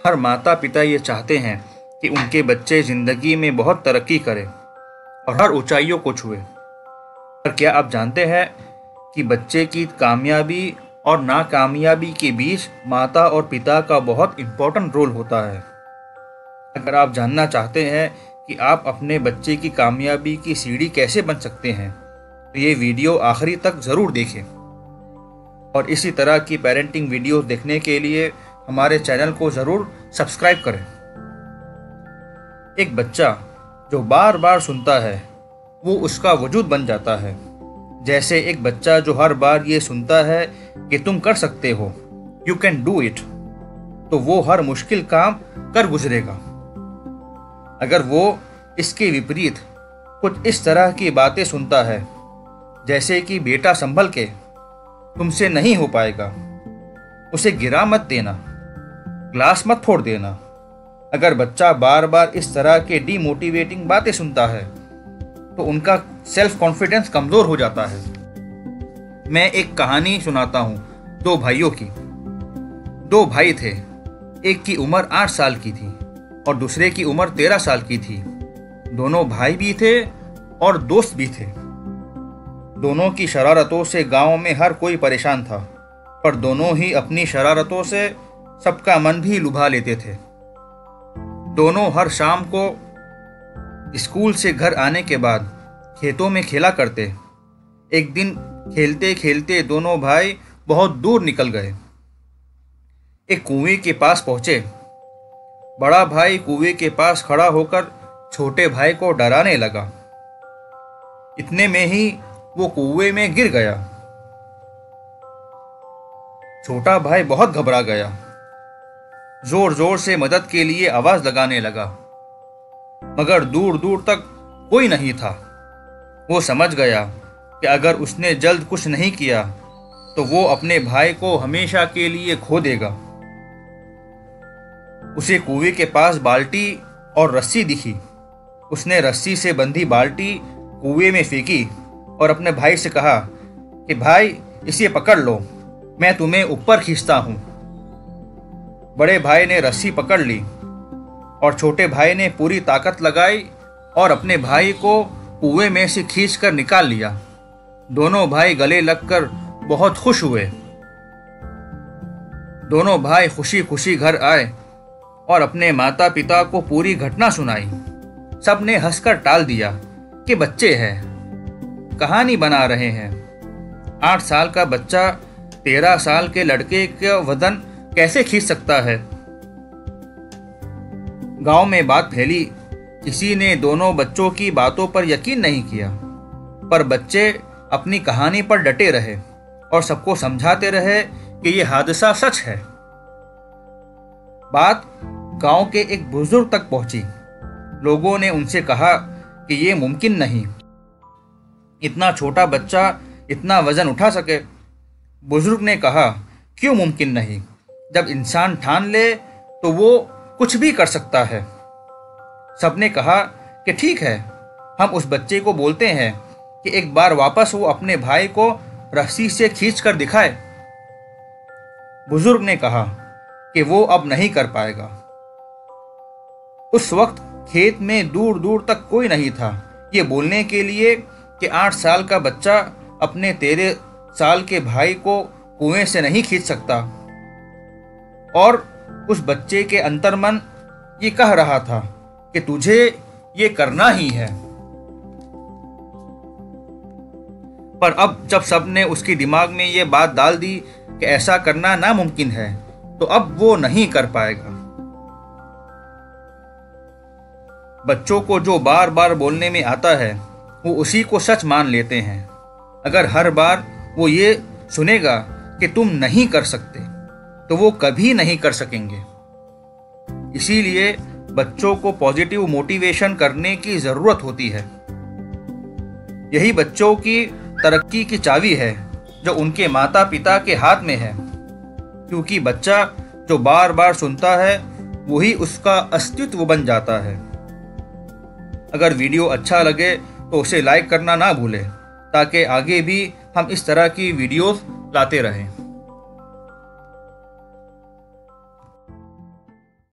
हर माता पिता ये चाहते हैं कि उनके बच्चे ज़िंदगी में बहुत तरक्की करें और हर ऊंचाइयों को छुए। पर क्या आप जानते हैं कि बच्चे की कामयाबी और नाकामयाबी के बीच माता और पिता का बहुत इम्पोर्टेंट रोल होता है। अगर आप जानना चाहते हैं कि आप अपने बच्चे की कामयाबी की सीढ़ी कैसे बन सकते हैं तो ये वीडियो आखिरी तक ज़रूर देखें। और इसी तरह की पेरेंटिंग वीडियोस देखने के लिए हमारे चैनल को ज़रूर सब्सक्राइब करें। एक बच्चा जो बार बार सुनता है वो उसका वजूद बन जाता है। जैसे एक बच्चा जो हर बार ये सुनता है कि तुम कर सकते हो, यू कैन डू इट, तो वो हर मुश्किल काम कर गुजरेगा। अगर वो इसके विपरीत कुछ इस तरह की बातें सुनता है जैसे कि बेटा संभल के, तुमसे नहीं हो पाएगा, उसे गिरा मत देना, ग्लास मत फोड़ देना। अगर बच्चा बार बार इस तरह के डीमोटिवेटिंग बातें सुनता है तो उनका सेल्फ कॉन्फिडेंस कमज़ोर हो जाता है। मैं एक कहानी सुनाता हूँ दो भाइयों की। दो भाई थे, एक की उम्र 8 साल की थी और दूसरे की उम्र 13 साल की थी। दोनों भाई भी थे और दोस्त भी थे। दोनों की शरारतों से गांव में हर कोई परेशान था, पर दोनों ही अपनी शरारतों से सबका मन भी लुभा लेते थे। दोनों हर शाम को स्कूल से घर आने के बाद खेतों में खेला करते। एक दिन खेलते खेलते दोनों भाई बहुत दूर निकल गए। एक कुएं के पास पहुंचे। बड़ा भाई कुएं के पास खड़ा होकर छोटे भाई को डराने लगा। इतने में ही वो कुएं में गिर गया। छोटा भाई बहुत घबरा गया, जोर जोर से मदद के लिए आवाज लगाने लगा, मगर दूर दूर तक कोई नहीं था। वो समझ गया कि अगर उसने जल्द कुछ नहीं किया तो वो अपने भाई को हमेशा के लिए खो देगा। उसे कुएं के पास बाल्टी और रस्सी दिखी। उसने रस्सी से बंधी बाल्टी कुएं में फेंकी और अपने भाई से कहा कि भाई इसे पकड़ लो, मैं तुम्हें ऊपर खींचता हूं। बड़े भाई ने रस्सी पकड़ ली और छोटे भाई ने पूरी ताकत लगाई और अपने भाई को कुएं में से खींचकर निकाल लिया। दोनों भाई गले लगकर बहुत खुश हुए। दोनों भाई खुशी खुशी घर आए और अपने माता पिता को पूरी घटना सुनाई। सब ने हंसकर टाल दिया कि बच्चे हैं, कहानी बना रहे हैं। 8 साल का बच्चा 13 साल के लड़के का वजन कैसे खींच सकता है। गांव में बात फैली। किसी ने दोनों बच्चों की बातों पर यकीन नहीं किया, पर बच्चे अपनी कहानी पर डटे रहे और सबको समझाते रहे कि यह हादसा सच है। बात गांव के एक बुजुर्ग तक पहुंची। लोगों ने उनसे कहा कि यह मुमकिन नहीं, इतना छोटा बच्चा इतना वजन उठा सके। बुजुर्ग ने कहा, क्यों मुमकिन नहीं? जब इंसान ठान ले तो वो कुछ भी कर सकता है। सबने कहा कि ठीक है, हम उस बच्चे को बोलते हैं कि एक बार वापस वो अपने भाई को रस्सी से खींच कर दिखाए। बुजुर्ग ने कहा कि वो अब नहीं कर पाएगा। उस वक्त खेत में दूर दूर तक कोई नहीं था ये बोलने के लिए कि 8 साल का बच्चा अपने 13 साल के भाई को कुएं से नहीं खींच सकता। और उस बच्चे के अंतर्मन ये कह रहा था कि तुझे ये करना ही है। पर अब जब सबने उसके दिमाग में ये बात डाल दी कि ऐसा करना नामुमकिन है, तो अब वो नहीं कर पाएगा। बच्चों को जो बार बार बोलने में आता है वो उसी को सच मान लेते हैं। अगर हर बार वो ये सुनेगा कि तुम नहीं कर सकते तो वो कभी नहीं कर सकेंगे। इसीलिए बच्चों को पॉजिटिव मोटिवेशन करने की ज़रूरत होती है। यही बच्चों की तरक्की की चाबी है जो उनके माता पिता के हाथ में है, क्योंकि बच्चा जो बार बार सुनता है वही उसका अस्तित्व बन जाता है। अगर वीडियो अच्छा लगे तो उसे लाइक करना ना भूलें, ताकि आगे भी हम इस तरह की वीडियोस लाते रहें।